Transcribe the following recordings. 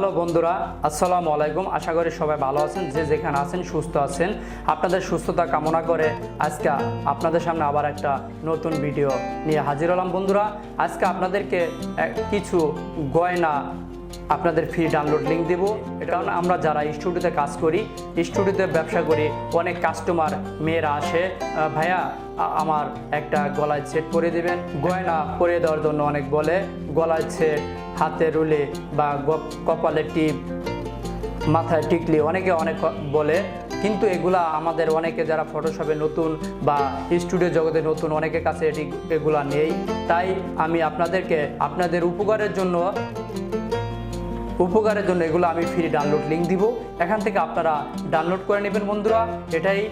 Hello বন্ধুরা, আসসালামু আলাইকুম। আশা করি সবাই ভালো আছেন, যে যেখানে আছেন সুস্থ আছেন। আপনাদের সুস্থতা কামনা করে আজকে আপনাদের সামনে আবার একটা নতুন ভিডিও নিয়ে হাজির হলাম। বন্ধুরা, আজকে আপনাদেরকে কিছু গয়না আপনাদের ফ্রি ডাউনলোড লিঙ্ক দেব। এটা আমরা যারা স্টুডিওতে কাজ করি, স্টুডিওতে ব্যবসা করি, অনেক কাস্টমার মেয়েরা আসে, ভাইয়া আমার একটা গলায় সেট করে দিবেন। গয়না পরে দেওয়ার জন্য অনেক বলে, গলায় সেট, হাতে রুলে বা কপালে টিপ, মাথায় টিকলি, অনেকে অনেক বলে। কিন্তু এগুলা আমাদের অনেকে যারা ফটোশপে নতুন বা স্টুডিও জগতে নতুন, অনেকের কাছে এগুলা নেই। তাই আমি আপনাদেরকে আপনাদের উপকারের জন্য এগুলো আমি ফ্রি ডাউনলোড লিঙ্ক দিব। এখান থেকে আপনারা ডাউনলোড করে নেবেন। বন্ধুরা, এটাই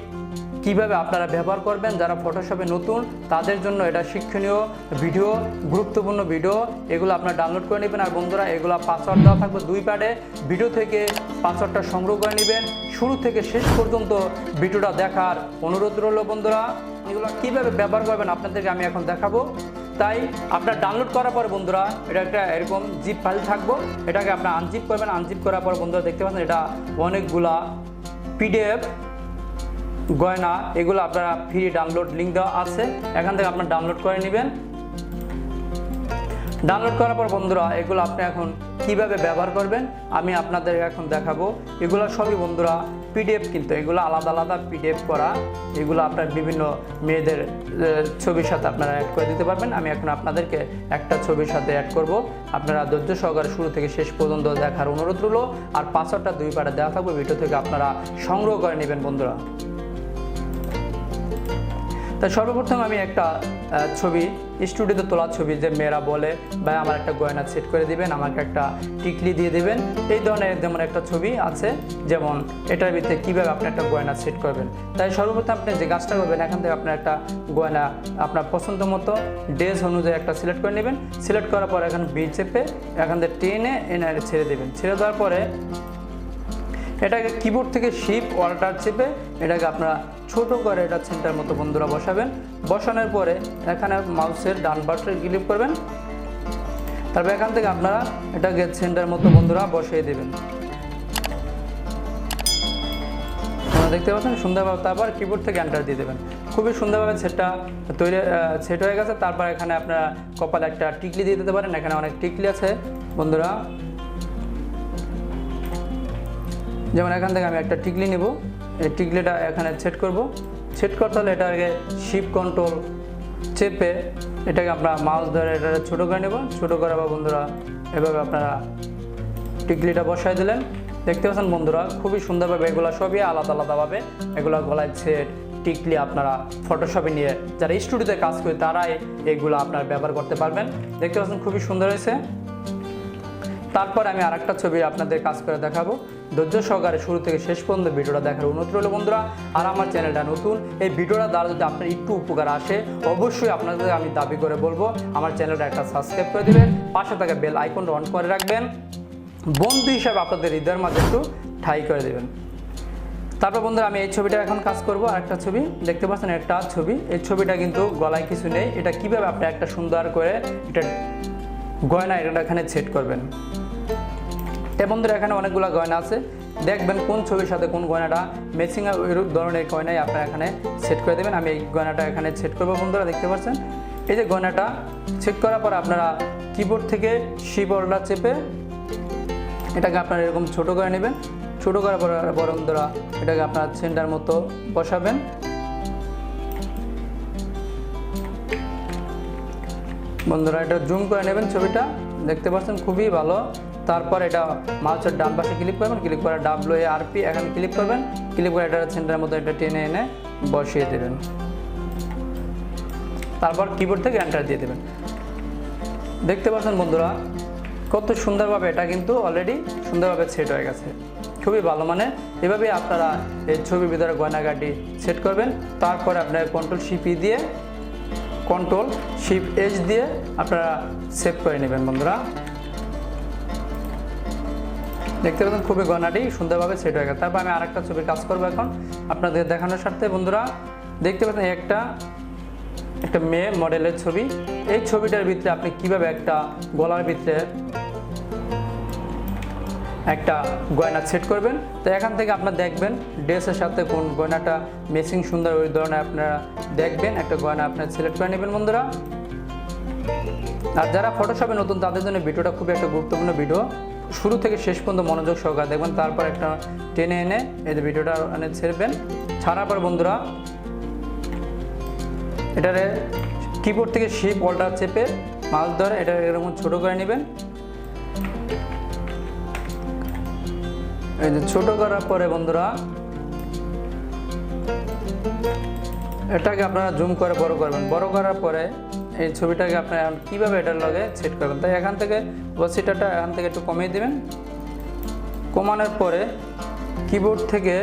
কিভাবে আপনারা ব্যবহার করবেন যারা ফটোশপে নতুন, তাদের জন্য এটা শিক্ষণীয় ভিডিও, গুরুত্বপূর্ণ ভিডিও। এগুলো আপনারা ডাউনলোড করে নেবেন। আর বন্ধুরা, এগুলো পাসওয়ার্ড দেওয়া থাকবে 2 প্যাডে। ভিডিও থেকে পাসওয়ার্ডটা সংগ্রহ করে নেবেন। শুরু থেকে শেষ পর্যন্ত ভিডিওটা দেখার অনুরোধ রইল। বন্ধুরা, এগুলো কীভাবে ব্যবহার করবেন আপনাদেরকে আমি এখন দেখাবো। তাই আপনার ডাউনলোড করার পর বন্ধুরা, এটা একটা এরকম জিপ ফাইল থাকবো, এটাকে আপনার আনজিপ করবেন। আনজিপ করার পর বন্ধুরা দেখতে পাচ্ছেন এটা অনেকগুলা পিডিএফ গয়না, এগুলো আপনারা ফ্রি ডাউনলোড লিঙ্ক দেওয়া আছে, এখান থেকে আপনার ডাউনলোড করে নেবেন। ডাউনলোড করার পর বন্ধুরা, এগুলো আপনি এখন কিভাবে ব্যবহার করবেন আমি আপনাদের এখন দেখাবো। এগুলো সবই বন্ধুরা পিডিএফ, কিন্তু এগুলো আলাদা আলাদা পিডিএফ করা। এগুলো আপনার বিভিন্ন মেয়েদের ছবির সাথে আপনারা অ্যাড করে দিতে পারবেন। আমি এখন আপনাদেরকে একটা ছবির সাথে অ্যাড করব। আপনারা ধৈর্য সহকারে শুরু থেকে শেষ পর্যন্ত দেখার অনুরোধ রইল। আর পাসওয়ার্ডটা 2 প্যাডে দেওয়া থাকবে, ভিডিও থেকে আপনারা সংগ্রহ করে নেবেন। বন্ধুরা, তাই সর্বপ্রথম আমি একটা ছবি, স্টুডিওতে তোলা ছবি, যে মেয়েরা বলে ভাই আমার একটা গয়না সেট করে দিবেন, আমাকে একটা টিকলি দিয়ে দিবেন, এই ধরনের যেমন একটা ছবি আছে, যেমন এটার ভিতরে কীভাবে আপনি একটা গয়না সেট করবেন। তাই সর্বপ্রথম আপনি যে কাজটা করবেন, এখান থেকে আপনার একটা গয়না আপনার পছন্দ মতো ড্রেস অনুযায়ী একটা সিলেক্ট করে নেবেন। সিলেক্ট করার পর এখানে বি চেপে এখান থেকে টেনে এনে ছেড়ে দেবেন। ছেড়ে দেওয়ার পরে এটাকে কিবোর্ড থেকে শিফট অল্টার চেপে এটাকে আপনারা ছোট করে এটা সেন্টার মতো বন্ধুরা বসাবেন। বসানোর পরে এখানে মাউসের ডান বাটনে ক্লিক করবেন। তারপর এখান থেকে আপনারা এটাকে সেন্টার মতো বন্ধুরা বসিয়ে দেবেন। আপনারা দেখতে পাচ্ছেন সুন্দরভাবে। তারপর কিবোর্ড থেকে এন্টার দিয়ে দেবেন। খুবই সুন্দরভাবে সেট হয়ে গেছে। তারপর এখানে আপনারা কপালে একটা টিকলি দিয়ে দিতে পারেন। এখানে অনেক টিকলি আছে বন্ধুরা, যেমন এখান থেকে আমি একটা টিকলি নেব। এই টিকলিটা এখানে সেট করব। সেট করতে হলে এটাকে শিফট কন্ট্রোল চেপে এটাকে আপনারা মাউস ধরে এটা ছোটো করে নেব। ছোটো করার পর বন্ধুরা এভাবে আপনারা টিকলিটা বসাই দিলেন। দেখতে পাচ্ছেন বন্ধুরা, খুবই সুন্দরভাবে এগুলো সবই আলাদা আলাদাভাবে এগুলো গলায় সেট, টিকলি আপনারা ফটোশপে নিয়ে যারা স্টুডিওতে কাজ করে তারাই এগুলো আপনারা ব্যবহার করতে পারবেন। দেখতে পাচ্ছেন খুবই সুন্দর হয়েছে। তারপর আমি আরেকটা ছবি আপনাদের কাজ করে দেখাবো। ধৈর্য সহকারে শুরু থেকে শেষ পর্যন্ত ভিডিওটা দেখার অনুরোধ রইল বন্ধুরা। আর আমার চ্যানেলটা নতুন, এই ভিডিওটা দ্বারা যদি আপনার একটু উপকার আসে, অবশ্যই আপনাদের আমি দাবি করে বলবো আমার চ্যানেলটা একটা সাবস্ক্রাইব করে দেবেন, পাশে থাকা বেল আইকনটা অন করে রাখবেন, বন্ধু হিসাবে আপনাদের হৃদয়ের মাঝে একটু ঠাই করে দেবেন। তারপর বন্ধুরা আমি এই ছবিটা এখন কাজ করব। আরেকটা ছবি দেখতে পাচ্ছেন, একটা ছবি, এই ছবিটা কিন্তু গলায় কিছু নেই। এটা কিভাবে আপনি একটা সুন্দর করে এটা গয়না এটা এখানে সেট করবেন। বন্ধুরা, এখানে অনেকগুলো গয়না আছে, দেখবেন কোন ছবির সাথে কোন গয়নাটা ম্যাচিং ওই ধরনের গয়নাই আপনারা এখানে সেট করে দেবেন। আমি এই গয়নাটা এখানে সেট করবো। বন্ধুরা দেখতে পাচ্ছেন এই যে গয়নাটা সেট করার পর আপনারা কিবোর্ড থেকে শিফট অল্টার চেপে এটাকে আপনারা এরকম ছোট করে নেবেন। ছোট করার পর বন্ধুরা এটাকে আপনারা সেন্টার মতো বসাবেন। বন্ধুরা এটা জুম করে নেবেন ছবিটা, দেখতে পাচ্ছেন খুবই ভালো। তারপর এটা মাউসের ডান পাশে ক্লিক করবেন, ক্লিক করে WARP এখানে ক্লিক করবেন। ক্লিক করে এটা সেন্টারের মতো এটা টেনে এনে বসিয়ে দেবেন। তারপর কিবোর্ড থেকে এন্টার দিয়ে দেবেন। দেখতে পাচ্ছেন বন্ধুরা কত সুন্দরভাবে এটা কিন্তু অলরেডি সুন্দরভাবে সেট হয়ে গেছে, খুবই ভালো। মানে এভাবেই আপনারা এই ছবির ভিতরে গয়নাগাটি সেট করবেন। তারপরে আপনার কন্ট্রোল শিফট দিয়ে কন্ট্রোল শিফট H দিয়ে আপনারা সেভ করে নেবেন। বন্ধুরা দেখতে পাচ্ছেন খুবই গয়নাটি সুন্দরভাবে সেট হয়ে গেছে। তারপর আমি আরেকটা ছবির কাজ করবো এখন আপনাদের দেখানোর স্বার্থে। বন্ধুরা দেখতে পাচ্ছেন একটা মেয়ে মডেলের ছবি। এই ছবিটার ভিতরে আপনি কিভাবে একটা গলার ভিতরে একটা গয়না সেট করবেন। তো এখান থেকে আপনারা দেখবেন ড্রেসের সাথে কোন গয়নাটা ম্যাচিং সুন্দর, ওই ধরনের আপনারা দেখবেন একটা গয়না আপনারা সিলেক্ট করে নেবেন বন্ধুরা। আর যারা ফটোশপে নতুন তাদের জন্য ভিডিওটা খুবই একটা গুরুত্বপূর্ণ ভিডিও, শুরু থেকে শেষ পর্যন্ত মনোযোগ সহকারে দেখবেন, তারপর একটা টেনে এনে এই যে ভিডিওটা ছেড়বেন। ছাড়ার পর বন্ধুরা এটারে কিবোর্ড থেকে শিপ অল্টার চেপে মাউস ধরে এটা এরকম ছোট করে নেবেন। এই যে ছোট করার পরে বন্ধুরা এটাকে আপনারা জুম করে বড় করবেন। বড় করার পরে এই ছবিটাকে আপনারা কীভাবে এটার লগে সেট করবেন, তাই এখান থেকে ওসিটাটা এখান থেকে একটু কমিয়ে দেবেন। কমানোর পরে কিবোর্ড থেকে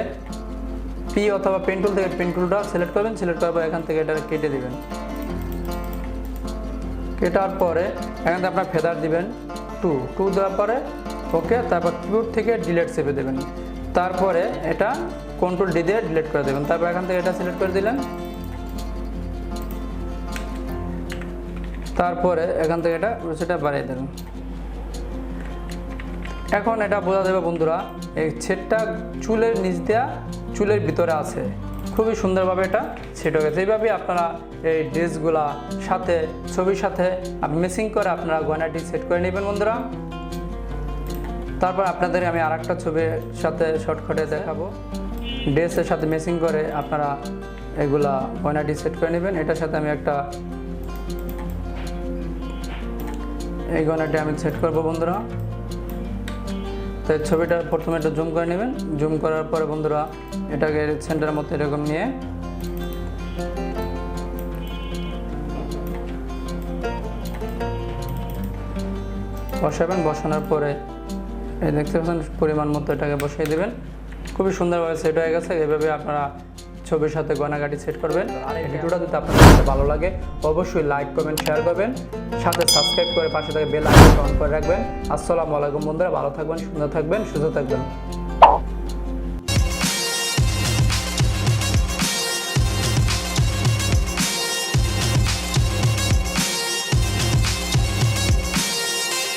পি অথবা পেন টুল থেকে পেন টুলটা সিলেক্ট করবেন। সিলেক্ট করার পর এখান থেকে এটা কেটে দিবেন। কেটার পরে এখান থেকে আপনার ফেদার দিবেন টু দেওয়ার পরে ওকে, তারপর কিবোর্ড থেকে ডিলিট চেপে দেবেন। তারপরে এটা কন্ট্রোল ডি দিয়ে ডিলিট করে দেবেন। তারপর এখান থেকে এটা সিলেক্ট করে দিলেন। তারপরে এখান থেকে এটা সেটা বাড়িয়ে দেবেন। এখন এটা বোঝা যাবে বন্ধুরা এই সেটটা চুলের নিচ দেওয়া চুলের ভিতরে আছে, খুবই সুন্দরভাবে এটা সেট হয়ে গেছে। এইভাবে আপনারা এই ড্রেসগুলা সাথে ছবির সাথে ম্যাচিং করে আপনারা গয়নাটি সেট করে নেবেন বন্ধুরা। তারপর আপনাদের আমি আরেকটা ছবির সাথে শর্টকাটে দেখাবো, ড্রেসের সাথে ম্যাচিং করে আপনারা এগুলা গয়নাটি সেট করে নেবেন। এটার সাথে আমি একটা এই গয়নাটি আমি সেট করব বন্ধুরা। তো ছবিটা প্রথমে একটু জুম করে নেবেন। জুম করার পরে বন্ধুরা এটাকে সেন্টারের মধ্যে এরকম নিয়ে বসাবেন। বসানোর পরে এই দেখতে পাচ্ছেন পরিমাণ মতো এটাকে বসিয়ে দেবেন। খুবই সুন্দরভাবে সেট হয়ে গেছে। এভাবে আপনারা ছবির সাথে গয়নাগাটি সেট করবেন। আর এই ভিডিওটা যদি আপনাদের কাছে ভালো লাগে অবশ্যই লাইক কমেন্ট শেয়ার করবেন, সাথে সাবস্ক্রাইব করে পাশে থেকে বেল আইকন অন করে রাখবেন। আসসালামু আলাইকুম বন্ধুরা, ভালো থাকবেন, সুন্দর থাকবেন, সুস্থ থাকবেন।